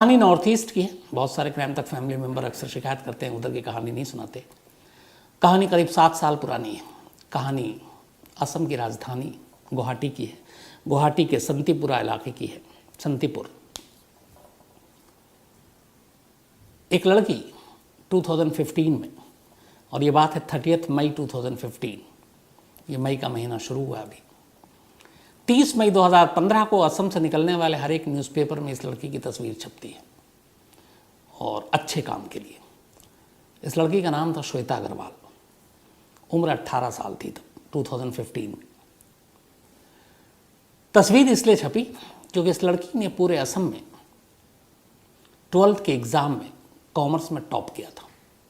कहानी north east की है। बहुत सारे क्राइम तक फैमिली मेंबर अक्सर शिकायत करते हैं उधर की कहानी नहीं सुनाते। कहानी करीब 7 साल पुरानी है। कहानी असम की राजधानी गुवाहाटी की है। गुवाहाटी के संतीपुरा इलाके की है। संतीपुर। एक लड़की 2015 में, और ये बात है 30 मई 2015, ये मई का महीना शुरू हुआ अभी। 30 मई 2015 को असम से निकलने वाले हर एक न्यूज़पेपर में इस लड़की की तस्वीर छपती है, और अच्छे काम के लिए। इस लड़की का नाम था श्वेता अग्रवाल। उम्र 18 साल थी तब 2015 में। तस्वीर इसलिए छपी क्योंकि इस लड़की ने पूरे असम में 12th के एग्ज़ाम में कॉमर्स में टॉप किया था,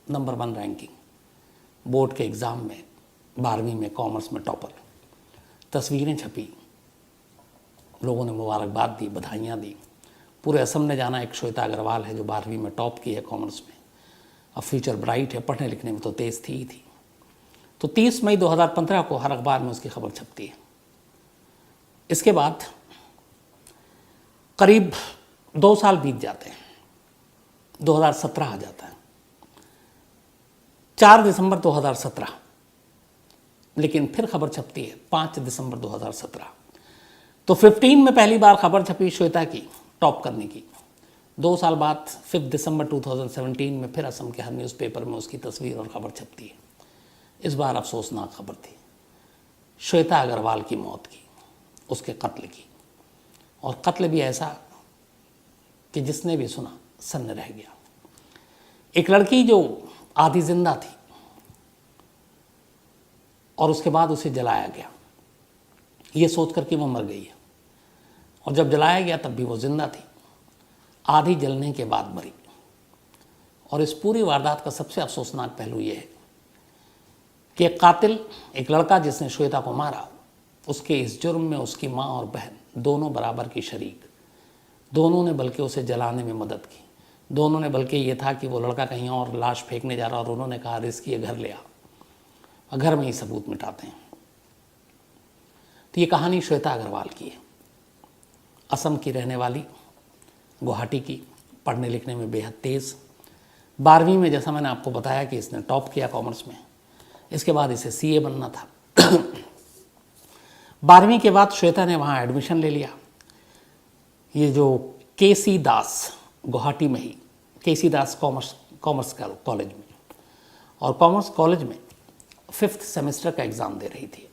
नंबर 1 रैंकिंग। बोर्ड के एग्ज़ाम में 12वीं में कॉमर्स में टॉपर। तस्वीरें छपी, लोगों ने मुबारकबाद दी, बधाइयाँ दी। पूरे असम ने जाना एक श्वेता अग्रवाल है जो 12वीं में टॉप की है कॉमर्स में। अब फ्यूचर ब्राइट है, पढ़ने लिखने में तो तेज़ थी ही थी। तो 30 मई 2015 को हर अखबार में उसकी खबर छपती है। इसके बाद करीब 2 साल बीत जाते हैं, 2017 आ जाता है, 4 दिसंबर 2017। लेकिन फिर खबर छपती है 5 दिसंबर 2017। तो 15 में पहली बार खबर छपी श्वेता की टॉप करने की। 2 साल बाद 5 दिसंबर 2017 में फिर असम के हर न्यूज़पेपर में उसकी तस्वीर और खबर छपती है। इस बार अफसोसनाक खबर थी, श्वेता अग्रवाल की मौत की, उसके कत्ल की। और कत्ल भी ऐसा कि जिसने भी सुना सन्न रह गया। एक लड़की जो आधी जिंदा थी और उसके बाद उसे जलाया गया, ये सोचकर कि वो मर गई है। और जब जलाया गया तब भी वो जिंदा थी, आधी जलने के बाद मरी। और इस पूरी वारदात का सबसे अफसोसनाक पहलू ये है कि एक कातिल, एक लड़का जिसने श्वेता को मारा, उसके इस जुर्म में उसकी माँ और बहन दोनों बराबर की शरीक। दोनों ने बल्कि उसे जलाने में मदद की। दोनों ने बल्कि ये था कि वो लड़का कहीं और लाश फेंकने जा रहा और उन्होंने कहा रिस्क ये घर ले आ, और घर में ही सबूत मिटाते हैं। तो ये कहानी श्वेता अग्रवाल की है, असम की रहने वाली, गुवाहाटी की, पढ़ने लिखने में बेहद तेज़। 12वीं में जैसा मैंने आपको बताया कि इसने टॉप किया कॉमर्स में। इसके बाद इसे सीए बनना था। 12वीं के बाद श्वेता ने वहाँ एडमिशन ले लिया, ये जो केसी दास, गुवाहाटी में ही केसी दास कॉमर्स कॉलेज में। और कॉमर्स कॉलेज में 5th सेमेस्टर का एग्ज़ाम दे रही थी।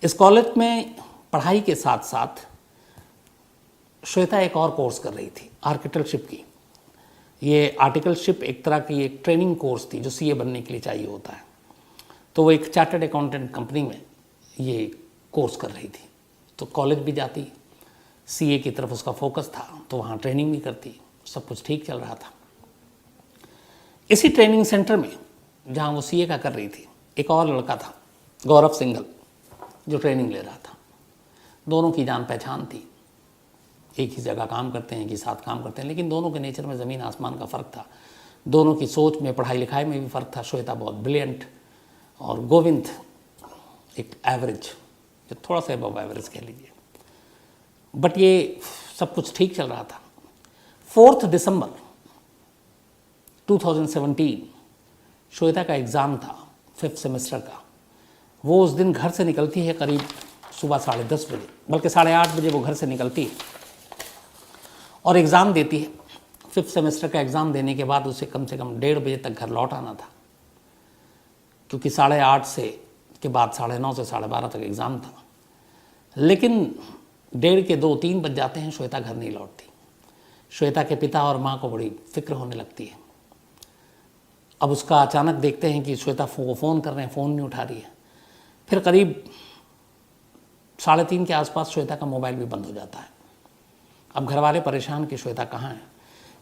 इस कॉलेज में पढ़ाई के साथ साथ श्वेता एक और कोर्स कर रही थी, आर्किटेक्टशिप की। ये आर्टिकलशिप एक तरह की एक ट्रेनिंग कोर्स थी जो सीए बनने के लिए चाहिए होता है। तो वो एक चार्टर्ड अकाउंटेंट कंपनी में ये कोर्स कर रही थी। तो कॉलेज भी जाती, सीए की तरफ उसका फोकस था, तो वहाँ ट्रेनिंग भी करती। सब कुछ ठीक चल रहा था। इसी ट्रेनिंग सेंटर में जहाँ वो सीए का कर रही थी, एक और लड़का था, गौरव सिंघल, जो ट्रेनिंग ले रहा था। दोनों की जान पहचान थी, एक ही जगह काम करते हैं, एक ही साथ काम करते हैं, लेकिन दोनों के नेचर में ज़मीन आसमान का फ़र्क था। दोनों की सोच में, पढ़ाई लिखाई में भी फ़र्क था। श्वेता बहुत ब्रिलियंट और गोविंद एक एवरेज, जो थोड़ा सा अबव एवरेज कह लीजिए। बट ये सब कुछ ठीक चल रहा था। 4 दिसंबर 2017 श्वेता का एग्ज़ाम था 5th सेमेस्टर का। वो उस दिन घर से निकलती है करीब सुबह 10:30 बजे, बल्कि 8:30 बजे वो घर से निकलती है और एग्ज़ाम देती है। 5th सेमेस्टर का एग्ज़ाम देने के बाद उसे कम से कम 1:30 बजे तक घर लौट आना था, क्योंकि 8:30 से के बाद 9:30 से 12:30 तक एग्ज़ाम था। लेकिन 1:30 के 2-3 बज जाते हैं, श्वेता घर नहीं लौटती। श्वेता के पिता और माँ को बड़ी फिक्र होने लगती है। अब उसका अचानक देखते हैं कि श्वेता फ़ोन कर रहे हैं, फ़ोन नहीं उठा रही है। फिर करीब 3:30 के आसपास श्वेता का मोबाइल भी बंद हो जाता है। अब घर वाले परेशान कि श्वेता कहाँ है।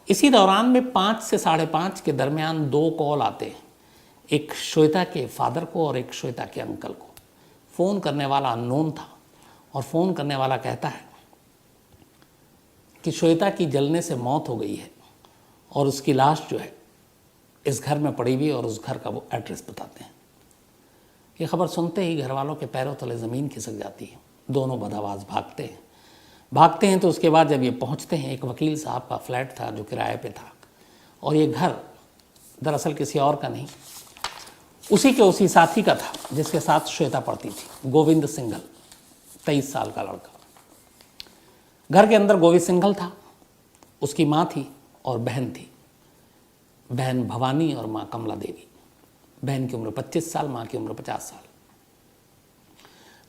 इसी दौरान में 5 से 5:30 के दरमियान 2 कॉल आते हैं, एक श्वेता के फादर को और एक श्वेता के अंकल को। फ़ोन करने वाला अननोन था, और फ़ोन करने वाला कहता है कि श्वेता की जलने से मौत हो गई है और उसकी लाश जो है इस घर में पड़ी हुई, और उस घर का वो एड्रेस बताते हैं। ये खबर सुनते ही घर वालों के पैरों तले ज़मीन खिसक जाती है। दोनों बदआवाज़ भागते हैं। भागते हैं तो उसके बाद जब ये पहुंचते हैं, एक वकील साहब का फ्लैट था जो किराए पे था, और ये घर दरअसल किसी और का नहीं, उसी साथी का था जिसके साथ श्वेता पढ़ती थी, गोविंद सिंघल, 23 साल का लड़का। घर के अंदर गोविंद सिंघल था, उसकी माँ थी और बहन थी, बहन भवानी और माँ कमला देवी। बहन की उम्र 25 साल, माँ की उम्र 50 साल।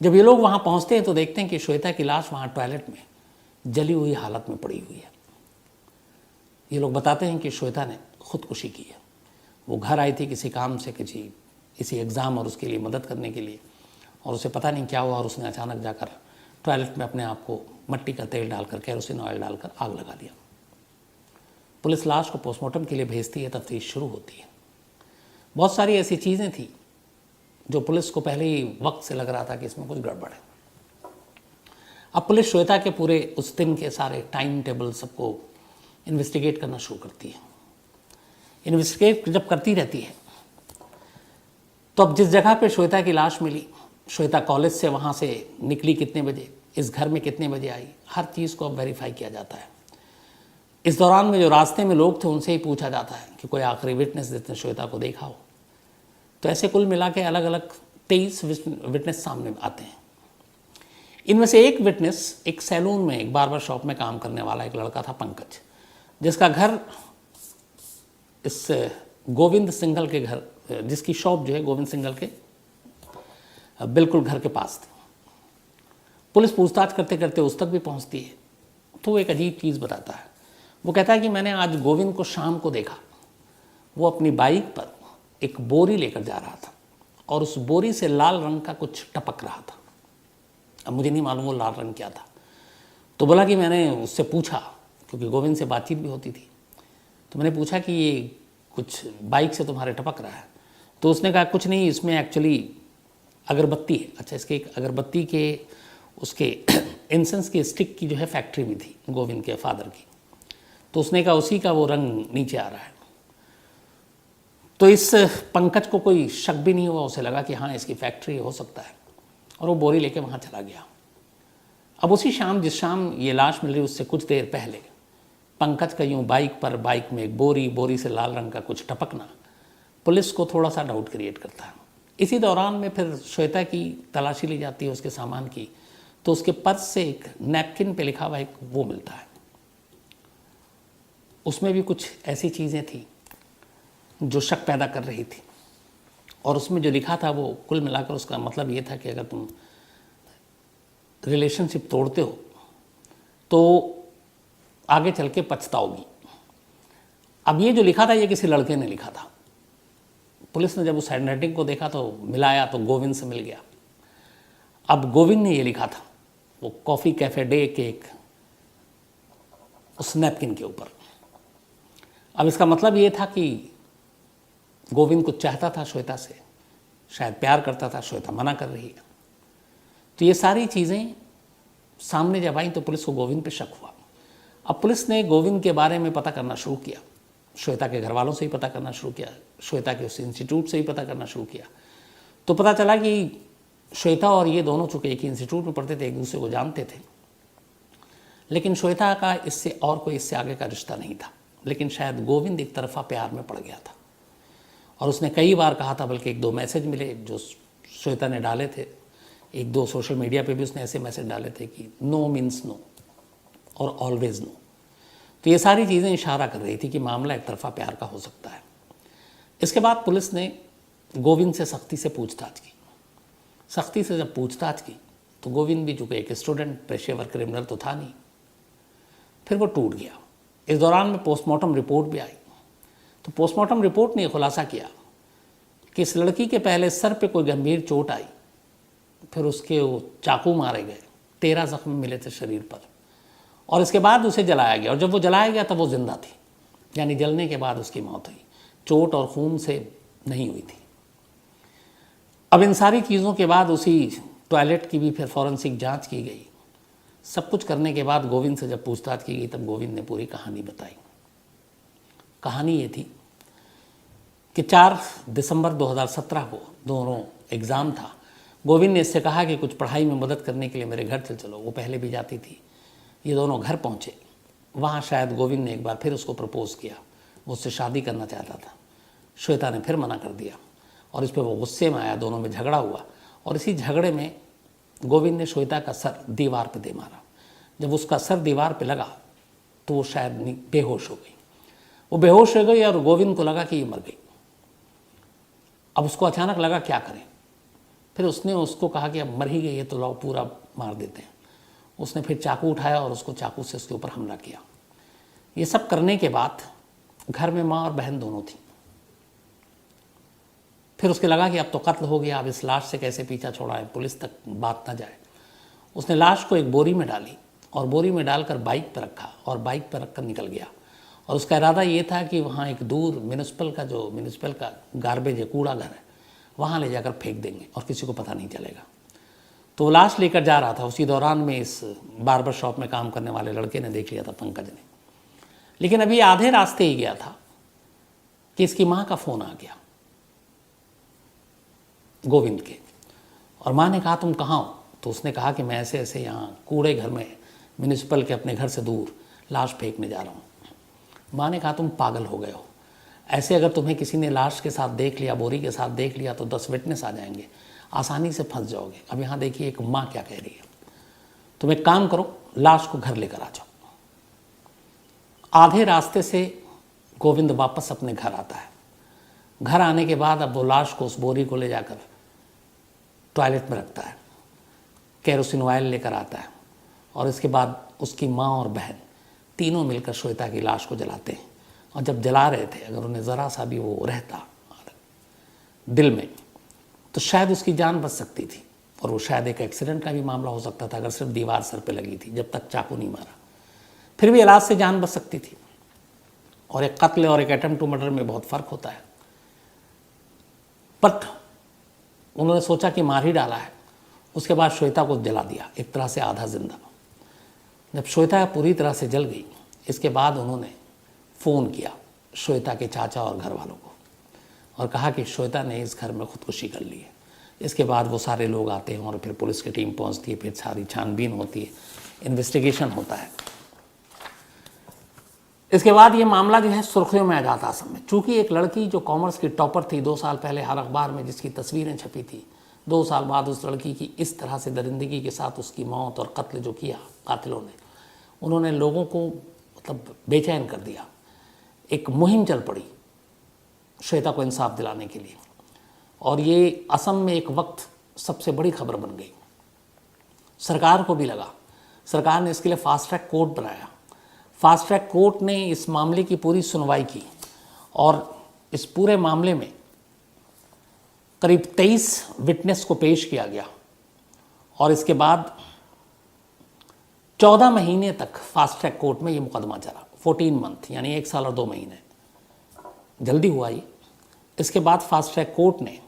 जब ये लोग वहाँ पहुँचते हैं तो देखते हैं कि श्वेता की लाश वहाँ टॉयलेट में जली हुई हालत में पड़ी हुई है। ये लोग बताते हैं कि श्वेता ने खुदकुशी की है। वो घर आई थी किसी काम से, किसी एग्ज़ाम और उसके लिए मदद करने के लिए, और उसे पता नहीं क्या हुआ और उसने अचानक जाकर टॉयलेट में अपने आप को मट्टी का तेल डालकर, केरोसिन ऑयल डालकर आग लगा दिया। पुलिस लाश को पोस्टमार्टम के लिए भेजती है, तफ्तीश शुरू होती है। बहुत सारी ऐसी चीज़ें थी जो पुलिस को पहले ही वक्त से लग रहा था कि इसमें कुछ गड़बड़ है। अब पुलिस श्वेता के पूरे उस दिन के सारे टाइम टेबल सबको इन्वेस्टिगेट करना शुरू करती है। इन्वेस्टिगेट जब करती रहती है तो अब जिस जगह पे श्वेता की लाश मिली, श्वेता कॉलेज से वहाँ से निकली कितने बजे, इस घर में कितने बजे आई, हर चीज़ को अब वेरीफाई किया जाता है। इस दौरान में जो रास्ते में लोग थे उनसे ही पूछा जाता है कि कोई आखिरी विटनेस जिसने श्वेता को देखा हो। तो ऐसे कुल मिला के अलग अलग 23 विटनेस सामने आते हैं। इनमें से एक विटनेस एक सैलून में, एक बार्बर शॉप में काम करने वाला एक लड़का था, पंकज, जिसका घर इस गोविंद सिंघल के घर, जिसकी शॉप जो है गोविंद सिंघल के बिल्कुल घर के पास थी। पुलिस पूछताछ करते करते उस तक भी पहुंचती है तो वो एक अजीब चीज़ बताता है। वो कहता है कि मैंने आज गोविंद को शाम को देखा, वो अपनी बाइक पर एक बोरी लेकर जा रहा था और उस बोरी से लाल रंग का कुछ टपक रहा था। अब मुझे नहीं मालूम वो लाल रंग क्या था। तो बोला कि मैंने उससे पूछा, क्योंकि गोविंद से बातचीत भी होती थी, तो मैंने पूछा कि ये कुछ बाइक से तुम्हारे टपक रहा है। तो उसने कहा कुछ नहीं, इसमें एक्चुअली अगरबत्ती है। अच्छा, इसके एक अगरबत्ती के उसके इंसेंस की स्टिक की जो है फैक्ट्री भी थी गोविंद के फादर की। तो उसने कहा उसी का वो रंग नीचे आ रहा है। तो इस पंकज को कोई शक भी नहीं हुआ, उसे लगा कि हाँ इसकी फैक्ट्री हो सकता है, और वो बोरी लेके वहाँ चला गया। अब उसी शाम, जिस शाम ये लाश मिल रही उससे कुछ देर पहले, पंकज का यूँ बाइक में एक बोरी से लाल रंग का कुछ टपकना पुलिस को थोड़ा सा डाउट क्रिएट करता है। इसी दौरान में फिर श्वेता की तलाशी ली जाती है उसके सामान की, तो उसके पर्स से एक नैपकिन पे लिखा हुआ एक वो मिलता है। उसमें भी कुछ ऐसी चीज़ें थी जो शक पैदा कर रही थी, और उसमें जो लिखा था वो कुल मिलाकर उसका मतलब ये था कि अगर तुम रिलेशनशिप तोड़ते हो तो आगे चल के पछताओगी। अब ये जो लिखा था ये किसी लड़के ने लिखा था। पुलिस ने जब उस हैंडराइटिंग को देखा तो मिलाया तो गोविंद से मिल गया। अब गोविंद ने ये लिखा था वो कॉफ़ी कैफ़े डे के एक उस नैपकिन के ऊपर। अब इसका मतलब ये था कि गोविंद कुछ चाहता था श्वेता से, शायद प्यार करता था, श्वेता मना कर रही है। तो ये सारी चीज़ें सामने जब आई तो पुलिस को गोविंद पे शक हुआ। अब पुलिस ने गोविंद के बारे में पता करना शुरू किया, श्वेता के घर वालों से ही पता करना शुरू किया, श्वेता के उस इंस्टीट्यूट से ही पता करना शुरू किया। तो पता चला कि श्वेता और ये दोनों चूँकि एक ही इंस्टीट्यूट में पढ़ते थे, एक दूसरे को जानते थे, लेकिन श्वेता का इससे और कोई इससे आगे का रिश्ता नहीं था। लेकिन शायद गोविंद एक तरफा प्यार में पड़ गया था, और उसने कई बार कहा था, बल्कि 1-2 मैसेज मिले जो श्वेता ने डाले थे, 1-2 सोशल मीडिया पे भी उसने ऐसे मैसेज डाले थे कि नो मीन्स नो और ऑलवेज नो। तो ये सारी चीज़ें इशारा कर रही थी कि मामला एक तरफा प्यार का हो सकता है। इसके बाद पुलिस ने गोविंद से सख्ती से पूछताछ की। सख्ती से जब पूछताछ की तो गोविंद भी चूँकि एक स्टूडेंट, पेशेवर क्रिमिनल तो था नहीं, फिर वो टूट गया। इस दौरान में पोस्टमार्टम रिपोर्ट भी आई। तो पोस्टमार्टम रिपोर्ट ने यह खुलासा किया कि इस लड़की के पहले सर पे कोई गंभीर चोट आई, फिर उसके वो चाकू मारे गए, 13 जख्म मिले थे शरीर पर, और इसके बाद उसे जलाया गया। और जब वो जलाया गया तब वो जिंदा थी, यानी जलने के बाद उसकी मौत हुई, चोट और खून से नहीं हुई थी। अब इन सारी चीज़ों के बाद उसी टॉयलेट की भी फिर फॉरेंसिक जांच की गई। सब कुछ करने के बाद गोविंद से जब पूछताछ की गई तब गोविंद ने पूरी कहानी बताई। कहानी ये थी कि 4 दिसंबर 2017 को दोनों एग्ज़ाम था। गोविंद ने इससे कहा कि कुछ पढ़ाई में मदद करने के लिए मेरे घर चल चलो। वो पहले भी जाती थी, ये दोनों घर पहुँचे। वहाँ शायद गोविंद ने एक बार फिर उसको प्रपोज़ किया, वो उससे शादी करना चाहता था। श्वेता ने फिर मना कर दिया और इस पर वो गुस्से में आया, दोनों में झगड़ा हुआ और इसी झगड़े में गोविंद ने श्वेता का सर दीवार पे दे मारा। जब उसका सर दीवार पे लगा तो वो शायद बेहोश हो गई। वो बेहोश हो गई और गोविंद को लगा कि ये मर गई। अब उसको अचानक लगा क्या करें। फिर उसने उसको कहा कि अब मर ही गई है तो लाओ पूरा मार देते हैं। उसने फिर चाकू उठाया और उसको चाकू से उसके ऊपर हमला किया। ये सब करने के बाद घर में माँ और बहन दोनों थी। फिर उसके लगा कि अब तो कत्ल हो गया, अब इस लाश से कैसे पीछा छोड़ाएं, पुलिस तक बात ना जाए। उसने लाश को एक बोरी में डाली और बोरी में डालकर बाइक पर रखा और बाइक पर रखकर निकल गया। और उसका इरादा ये था कि वहाँ एक दूर म्यूनिसिपल का गार्बेज है, कूड़ा घर है, वहाँ ले जाकर फेंक देंगे और किसी को पता नहीं चलेगा। तो वो लाश लेकर जा रहा था। उसी दौरान में इस बार्बर शॉप में काम करने वाले लड़के ने देख लिया था, पंकज ने। लेकिन अभी आधे रास्ते ही गया था कि इसकी माँ का फ़ोन आ गया गोविंद के, और माँ ने कहा तुम कहाँ हो? तो उसने कहा कि मैं ऐसे ऐसे यहाँ कूड़े घर में म्यूनिसिपल के अपने घर से दूर लाश फेंकने जा रहा हूँ। माँ ने कहा तुम पागल हो गए हो, ऐसे अगर तुम्हें किसी ने लाश के साथ देख लिया, बोरी के साथ देख लिया तो 10 विटनेस आ जाएंगे, आसानी से फंस जाओगे। अब यहाँ देखिए एक माँ क्या कह रही है, तुम एक काम करो, लाश को घर लेकर आ जाओ। आधे रास्ते से गोविंद वापस अपने घर आता है। घर आने के बाद अब वो लाश को, उस बोरी को ले जाकर टॉयलेट में रखता है, केरोसिन ऑयल लेकर आता है और इसके बाद उसकी माँ और बहन तीनों मिलकर श्वेता की लाश को जलाते हैं। और जब जला रहे थे, अगर उन्हें ज़रा सा भी वो रहता दिल में तो शायद उसकी जान बच सकती थी और वो शायद एक एक्सीडेंट का भी मामला हो सकता था, अगर सिर्फ दीवार सर पे लगी थी, जब तक चाकू नहीं मारा, फिर भी इलाज से जान बच सकती थी। और एक कत्ल और एक अटेम्प्ट टू मर्डर में बहुत फ़र्क होता है। बट उन्होंने सोचा कि मार ही डाला है। उसके बाद श्वेता को जला दिया, एक तरह से आधा जिंदा। जब श्वेता पूरी तरह से जल गई, इसके बाद उन्होंने फ़ोन किया श्वेता के चाचा और घर वालों को और कहा कि श्वेता ने इस घर में खुदकुशी कर ली है। इसके बाद वो सारे लोग आते हैं और फिर पुलिस की टीम पहुंचती है, फिर सारी छानबीन होती है, इन्वेस्टिगेशन होता है। इसके बाद ये मामला जो है सुर्खियों में आ जाता असम में। चूँकि एक लड़की जो कॉमर्स की टॉपर थी, 2 साल पहले हर अखबार में जिसकी तस्वीरें छपी थी, 2 साल बाद उस लड़की की इस तरह से दरिंदगी के साथ उसकी मौत और कत्ल जो किया कातिलों ने, उन्होंने लोगों को मतलब बेचैन कर दिया। एक मुहिम चल पड़ी श्वेता को इंसाफ दिलाने के लिए और ये असम में एक वक्त सबसे बड़ी खबर बन गई। सरकार को भी लगा, सरकार ने इसके लिए फास्ट ट्रैक कोर्ट बनाया। फास्ट ट्रैक कोर्ट ने इस मामले की पूरी सुनवाई की और इस पूरे मामले में करीब 23 विटनेस को पेश किया गया और इसके बाद 14 महीने तक फास्ट ट्रैक कोर्ट में ये मुकदमा चला। 14 मंथ यानी 1 साल और 2 महीने, जल्दी हुआ ये। इसके बाद फास्ट ट्रैक कोर्ट ने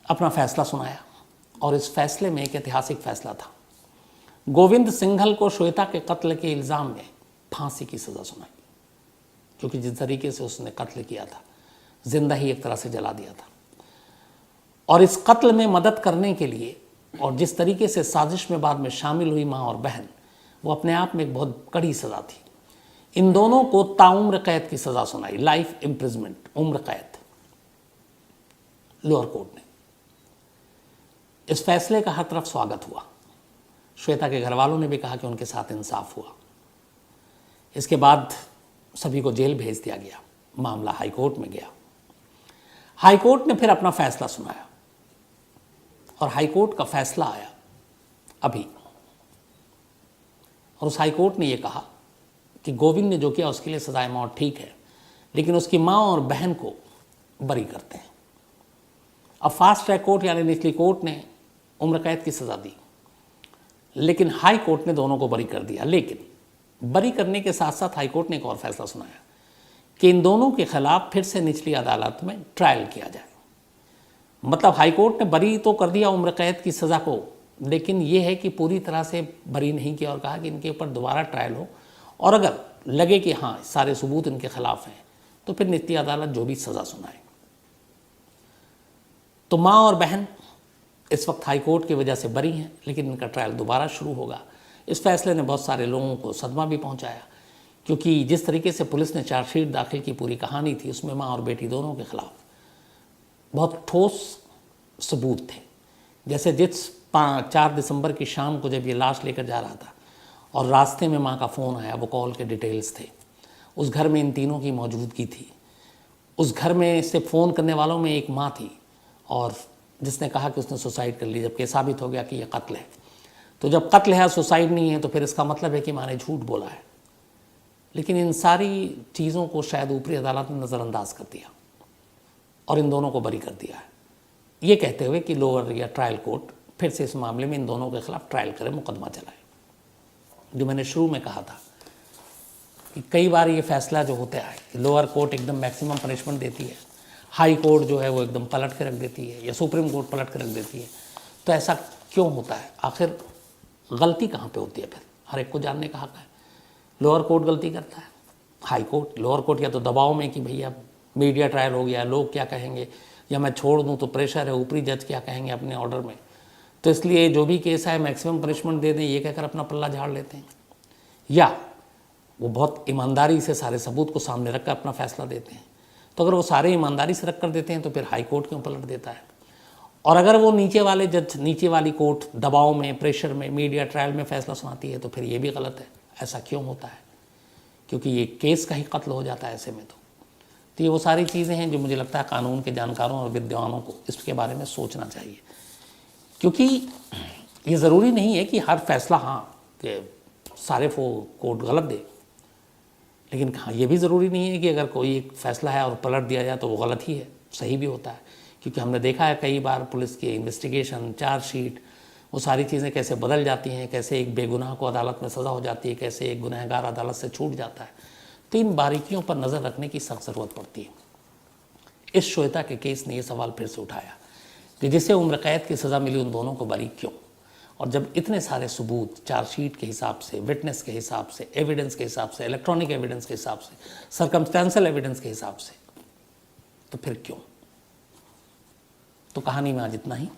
अपना फैसला सुनाया और इस फैसले में एक ऐतिहासिक फैसला था। गोविंद सिंघल को श्वेता के कत्ल के इल्ज़ाम में फांसी की सज़ा सुनाई, क्योंकि जिस तरीके से उसने कत्ल किया था, जिंदा ही एक तरह से जला दिया था। और इस कत्ल में मदद करने के लिए और जिस तरीके से साजिश में बाद में शामिल हुई माँ और बहन, वो अपने आप में एक बहुत कड़ी सज़ा थी। इन दोनों को ताउम्र कैद की सज़ा सुनाई, लाइफ इम्प्रिजमेंट, उम्र कैद, लोअर कोर्ट ने। इस फैसले का हर तरफ स्वागत हुआ। श्वेता के घर वालों ने भी कहा कि उनके साथ इंसाफ हुआ। इसके बाद सभी को जेल भेज दिया गया। मामला हाई कोर्ट में गया। हाई कोर्ट ने फिर अपना फैसला सुनाया और हाई कोर्ट का फैसला आया अभी, और उस हाई कोर्ट ने यह कहा कि गोविंद ने जो किया उसके लिए सजाए मौत ठीक है, लेकिन उसकी माँ और बहन को बरी करते हैं। अब फास्ट ट्रैक कोर्ट यानी निचली कोर्ट ने उम्र कैद की सज़ा दी, लेकिन हाई कोर्ट ने दोनों को बरी कर दिया। लेकिन बरी करने के साथ साथ हाई कोर्ट ने एक और फैसला सुनाया कि इन दोनों के खिलाफ फिर से निचली अदालत में ट्रायल किया जाए। मतलब हाई कोर्ट ने बरी तो कर दिया उम्र कैद की सज़ा को, लेकिन यह है कि पूरी तरह से बरी नहीं किया और कहा कि इनके ऊपर दोबारा ट्रायल हो और अगर लगे कि हाँ सारे सबूत इनके खिलाफ हैं तो फिर निचली अदालत जो भी सज़ा सुनाए। तो माँ और बहन इस वक्त हाई कोर्ट की वजह से बरी हैं, लेकिन इनका ट्रायल दोबारा शुरू होगा। इस फैसले ने बहुत सारे लोगों को सदमा भी पहुंचाया, क्योंकि जिस तरीके से पुलिस ने चार्जशीट दाखिल की पूरी कहानी थी, उसमें माँ और बेटी दोनों के खिलाफ बहुत ठोस सबूत थे। जैसे जिस 4 दिसंबर की शाम को जब ये लाश लेकर जा रहा था और रास्ते में माँ का फ़ोन आया, वो कॉल के डिटेल्स थे, उस घर में इन तीनों की मौजूदगी थी। उस घर में से फ़ोन करने वालों में एक माँ थी और जिसने कहा कि उसने सुसाइड कर ली, जबकि ये साबित हो गया कि ये कत्ल है। तो जब कत्ल है, सुसाइड नहीं है, तो फिर इसका मतलब है कि माँ ने झूठ बोला है। लेकिन इन सारी चीज़ों को शायद ऊपरी अदालत ने नज़रअंदाज कर दिया और इन दोनों को बरी कर दिया है, ये कहते हुए कि लोअर या ट्रायल कोर्ट फिर से इस मामले में इन दोनों के खिलाफ ट्रायल करे, मुकदमा चलाए। जो मैंने शुरू में कहा था कि कई बार ये फैसला जो होता है कि लोअर कोर्ट एकदम मैक्सिमम पनिशमेंट देती है, हाई कोर्ट जो है वो एकदम पलट के रख देती है, या सुप्रीम कोर्ट पलट के रख देती है। तो ऐसा क्यों होता है? आखिर गलती कहाँ पे होती है? फिर हर एक को जानने का हक है। लोअर कोर्ट गलती करता है, हाई कोर्ट, लोअर कोर्ट या तो दबाव में कि भैया मीडिया ट्रायल हो गया, लोग क्या कहेंगे, या मैं छोड़ दूं तो प्रेशर है, ऊपरी जज क्या कहेंगे अपने ऑर्डर में, तो इसलिए जो भी केस है मैक्सिमम पनिशमेंट दे दें, ये कहकर अपना पल्ला झाड़ लेते हैं। या वो बहुत ईमानदारी से सारे सबूत को सामने रखकर अपना फैसला देते हैं। तो अगर वो सारे ईमानदारी से रख कर देते हैं तो फिर हाई कोर्ट क्यों पलट देता है? और अगर वो नीचे वाले जज, नीचे वाली कोर्ट दबाव में, प्रेशर में, मीडिया ट्रायल में फैसला सुनाती है, तो फिर ये भी गलत है। ऐसा क्यों होता है? क्योंकि ये केस का ही कत्ल हो जाता है ऐसे में। तो ये वो सारी चीज़ें हैं जो मुझे लगता है कानून के जानकारों और विद्वानों को इसके बारे में सोचना चाहिए, क्योंकि ये ज़रूरी नहीं है कि हर फैसला कि सारे कोर्ट गलत दे, लेकिन हाँ ये भी ज़रूरी नहीं है कि अगर कोई एक फैसला है और पलट दिया जाए तो वो गलत ही है, सही भी होता है। क्योंकि हमने देखा है कई बार पुलिस की इन्वेस्टिगेशन, चार्जशीट, वो सारी चीज़ें कैसे बदल जाती हैं, कैसे एक बेगुनाह को अदालत में सज़ा हो जाती है, कैसे एक गुनहगार अदालत से छूट जाता है। तो इन बारीकियों पर नज़र रखने की सख्त ज़रूरत पड़ती है। इस श्वेता के केस ने ये सवाल फिर से उठाया कि जिसे उम्र कैद की सज़ा मिली, उन दोनों को बरी क्यों? और जब इतने सारे सबूत चार्जशीट के हिसाब से, विटनेस के हिसाब से, एविडेंस के हिसाब से, इलेक्ट्रॉनिक एविडेंस के हिसाब से, सर्कमस्टेंशियल एविडेंस के हिसाब से, तो फिर क्यों? तो कहानी में आज इतना ही।